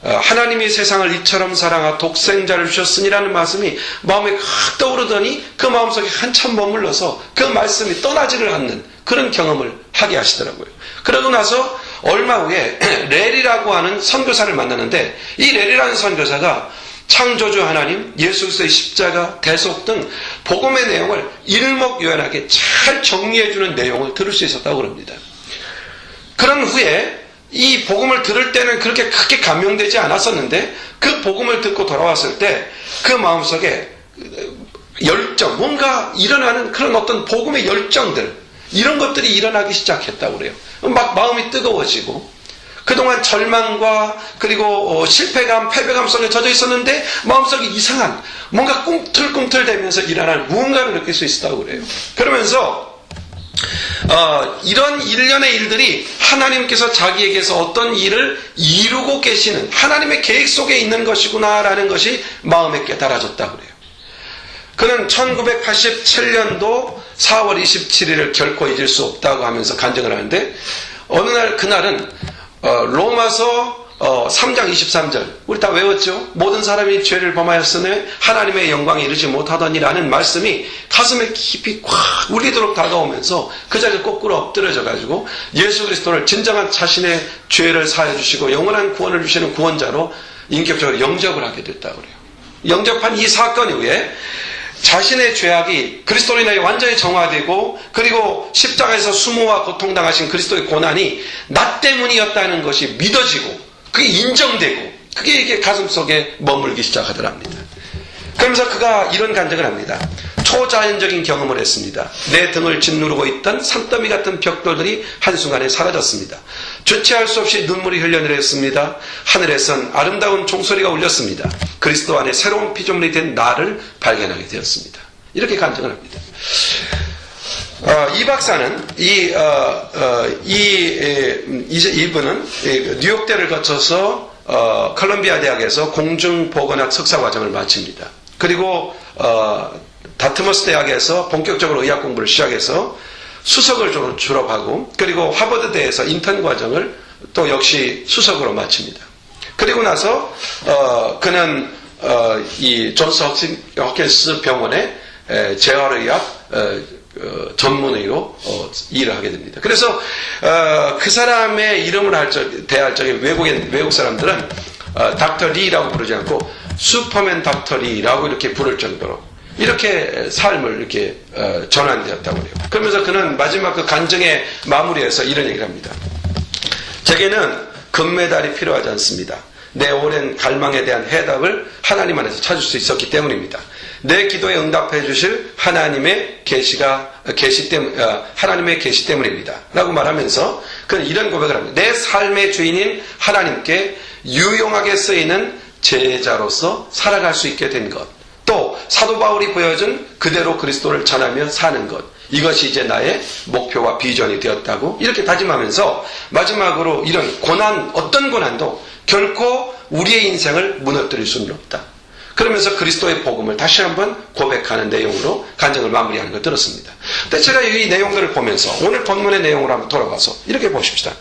하나님이 세상을 이처럼 사랑하 독생자를 주셨으니라는 말씀이 마음에 확 떠오르더니 그 마음속에 한참 머물러서 그 말씀이 떠나지를 않는 그런 경험을 하게 하시더라고요. 그러고 나서 얼마 후에 렐이라고 하는 선교사를 만나는데, 이 렐이라는 선교사가 창조주 하나님, 예수 그리스도의 십자가, 대속 등 복음의 내용을 일목요연하게 잘 정리해주는 내용을 들을 수 있었다고 합니다. 그런 후에 이 복음을 들을 때는 그렇게 크게 감명되지 않았었는데, 그 복음을 듣고 돌아왔을 때 그 마음속에 열정, 뭔가 일어나는 그런 어떤 복음의 열정들, 이런 것들이 일어나기 시작했다고 그래요. 막 마음이 뜨거워지고, 그동안 절망과 그리고 실패감, 패배감 속에 젖어 있었는데 마음속에 이상한 뭔가 꿈틀꿈틀대면서 일어나는 무언가를 느낄 수 있었다고 그래요. 그러면서 이런 일련의 일들이 하나님께서 자기에게서 어떤 일을 이루고 계시는 하나님의 계획 속에 있는 것이구나라는 것이 마음에 깨달아졌다고 그래요. 그는 1987년도 4월 27일을 결코 잊을 수 없다고 하면서 간증을 하는데, 어느 날 그날은 로마서 3장 23절, 우리 다 외웠죠? 모든 사람이 죄를 범하였으니 하나님의 영광에 이르지 못하더니라는 말씀이 가슴에 깊이 꽉 울리도록 다가오면서 그 자리에 거꾸로 엎드려져 가지고 예수 그리스도를 진정한 자신의 죄를 사해 주시고 영원한 구원을 주시는 구원자로 인격적으로 영접을 하게 됐다고 그래요. 영접한 이 사건 이후에 자신의 죄악이 그리스도로 인하여 완전히 정화되고, 그리고 십자가에서 수모와 고통당하신 그리스도의 고난이 나 때문이었다는 것이 믿어지고, 그게 인정되고, 그게 이게 가슴속에 머물기 시작하더랍니다. 그러면서 그가 이런 간증을 합니다. 초자연적인 경험을 했습니다. 내 등을 짓누르고 있던 산더미 같은 벽돌들이 한순간에 사라졌습니다. 주체할 수 없이 눈물이 흘려내렸습니다. 하늘에선 아름다운 종소리가 울렸습니다. 그리스도 안에 새로운 피조물이 된 나를 발견하게 되었습니다. 이렇게 간증을 합니다. 이 박사는 이분은 뉴욕대를 거쳐서 컬럼비아 대학에서 공중보건학 석사과정을 마칩니다. 그리고 다트머스 대학에서 본격적으로 의학 공부를 시작해서 수석을 졸업하고 그리고 하버드대에서 인턴 과정을 또 역시 수석으로 마칩니다. 그리고 나서 그는 이 존스 홉킨스 병원의 재활의학 전문의로 일을 하게 됩니다. 그래서 그 사람의 이름을 대할 적에 외국 사람들은 닥터 리라고 부르지 않고 슈퍼맨 닥터 리라고 이렇게 부를 정도로 이렇게 삶을 이렇게 전환되었다고 해요. 그러면서 그는 마지막 그 간증의 마무리에서 이런 얘기를 합니다. 제게는 금메달이 필요하지 않습니다. 내 오랜 갈망에 대한 해답을 하나님 안에서 찾을 수 있었기 때문입니다. 내 기도에 응답해 주실 하나님의 하나님의 계시 때문입니다. 라고 말하면서 그는 이런 고백을 합니다. 내 삶의 주인인 하나님께 유용하게 쓰이는 제자로서 살아갈 수 있게 된 것. 또 사도 바울이 보여준 그대로 그리스도를 전하며 사는 것. 이것이 이제 나의 목표와 비전이 되었다고 이렇게 다짐하면서 마지막으로 이런 고난, 어떤 고난도 결코 우리의 인생을 무너뜨릴 수는 없다. 그러면서 그리스도의 복음을 다시 한번 고백하는 내용으로 간증을 마무리하는 걸 들었습니다. 근데 제가 이 내용들을 보면서 오늘 본문의 내용으로 한번 돌아가서 이렇게 보십시다.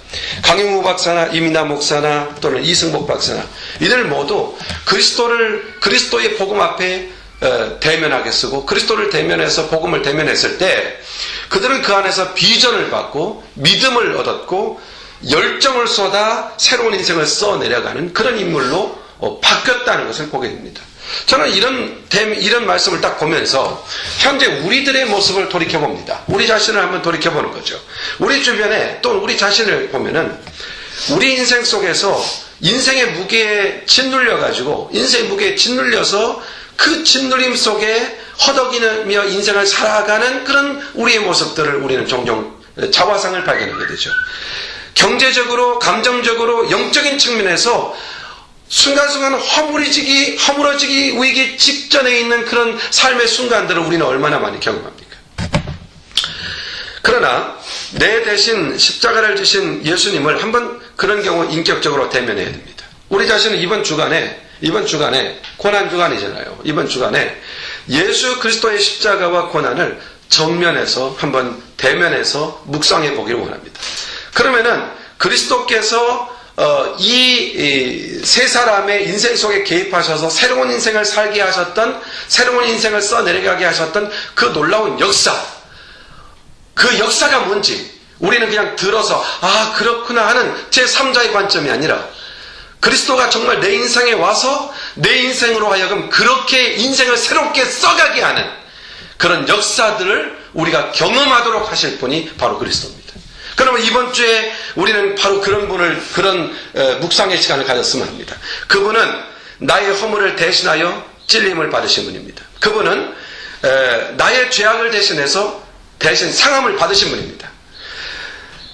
강용우 박사나 이민아 목사나 또는 이승복 박사나 이들 모두 그리스도의 복음 앞에 대면하게 쓰고 그리스도를 대면해서 복음을 대면했을 때 그들은 그 안에서 비전을 받고 믿음을 얻었고 열정을 쏟아 새로운 인생을 써내려가는 그런 인물로 바뀌었다는 것을 보게 됩니다. 저는 이런 말씀을 딱 보면서 현재 우리들의 모습을 돌이켜봅니다. 우리 자신을 한번 돌이켜보는 거죠. 우리 주변에 또 우리 자신을 보면은 우리 인생 속에서 인생의 무게에 짓눌려가지고 인생의 무게에 짓눌려서 그 짓눌림 속에 허덕이며 인생을 살아가는 그런 우리의 모습들을 우리는 종종 자화상을 발견하게 되죠. 경제적으로, 감정적으로, 영적인 측면에서 순간순간 허물어지기 위기 직전에 있는 그런 삶의 순간들을 우리는 얼마나 많이 경험합니까? 그러나 내 대신 십자가를 지신 예수님을 한번 그런 경우 인격적으로 대면해야 됩니다. 우리 자신은 이번 주간에 고난 주간이잖아요. 이번 주간에 예수 그리스도의 십자가와 고난을 정면에서 한번 대면해서 묵상해 보기를 원합니다. 그러면은 그리스도께서 이 세 사람의 인생 속에 개입하셔서 새로운 인생을 살게 하셨던, 새로운 인생을 써내려가게 하셨던 그 놀라운 역사, 그 역사가 뭔지 우리는 그냥 들어서 그렇구나 하는 제3자의 관점이 아니라 그리스도가 정말 내 인생에 와서 내 인생으로 하여금 그렇게 인생을 새롭게 써가게 하는 그런 역사들을 우리가 경험하도록 하실 분이 바로 그리스도입니다. 그러면 이번 주에 우리는 바로 그런 묵상의 시간을 가졌으면 합니다. 그분은 나의 허물을 대신하여 찔림을 받으신 분입니다. 그분은 나의 죄악을 대신해서 대신 상함을 받으신 분입니다.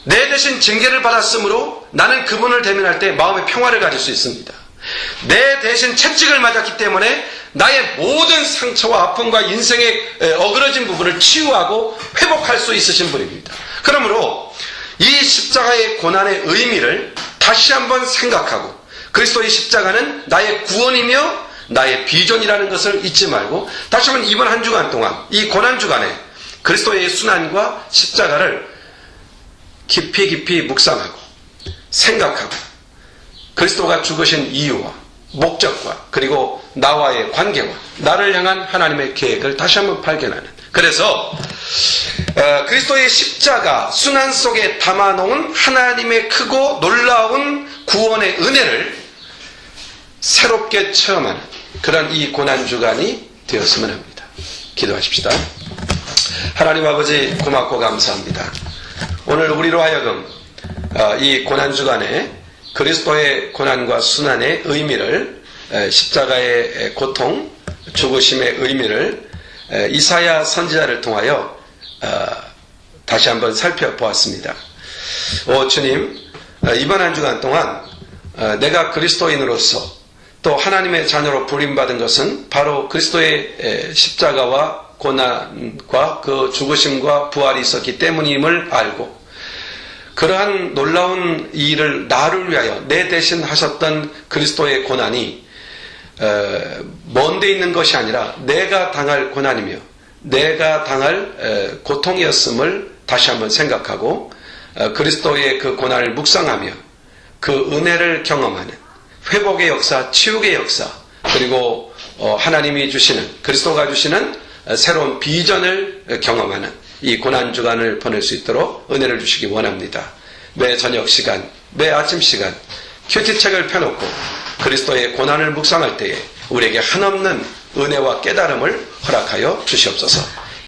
내 대신 징계를 받았으므로 나는 그분을 대면할 때 마음의 평화를 가질 수 있습니다. 내 대신 채찍을 맞았기 때문에 나의 모든 상처와 아픔과 인생의 어그러진 부분을 치유하고 회복할 수 있으신 분입니다. 그러므로 이 십자가의 고난의 의미를 다시 한번 생각하고 그리스도의 십자가는 나의 구원이며 나의 비전이라는 것을 잊지 말고 다시 한번 이번 한 주간 동안 이 고난 주간에 그리스도의 순환과 십자가를 깊이 묵상하고 생각하고 그리스도가 죽으신 이유와 목적과 그리고 나와의 관계와 나를 향한 하나님의 계획을 다시 한번 발견하는, 그래서 그리스도의 십자가 순환 속에 담아놓은 하나님의 크고 놀라운 구원의 은혜를 새롭게 체험하는 그런 이 고난주간이 되었으면 합니다. 기도하십시다. 하나님 아버지, 고맙고 감사합니다. 오늘 우리로 하여금 이 고난주간에 그리스도의 고난과 순환의 의미를, 십자가의 고통, 죽으심의 의미를 이사야 선지자를 통하여 다시 한번 살펴보았습니다. 오 주님, 이번 한 주간 동안 내가 그리스도인으로서 또 하나님의 자녀로 부름받은 것은 바로 그리스도의 십자가와 고난과 그 죽으심과 부활이 있었기 때문임을 알고, 그러한 놀라운 일을 나를 위하여 내 대신 하셨던 그리스도의 고난이 먼데 있는 것이 아니라 내가 당할 고난이며 내가 당할 고통이었음을 다시 한번 생각하고 그리스도의 그 고난을 묵상하며 그 은혜를 경험하는 회복의 역사, 치유의 역사, 그리고 하나님이 주시는, 그리스도가 주시는 새로운 비전을 경험하는 이 고난주간을 보낼 수 있도록 은혜를 주시기 원합니다. 매 저녁 시간, 매 아침 시간 큐티책을 펴놓고 그리스도의 고난을 묵상할 때에 우리에게 한없는 은혜와 깨달음을 허락하여 주시옵소서.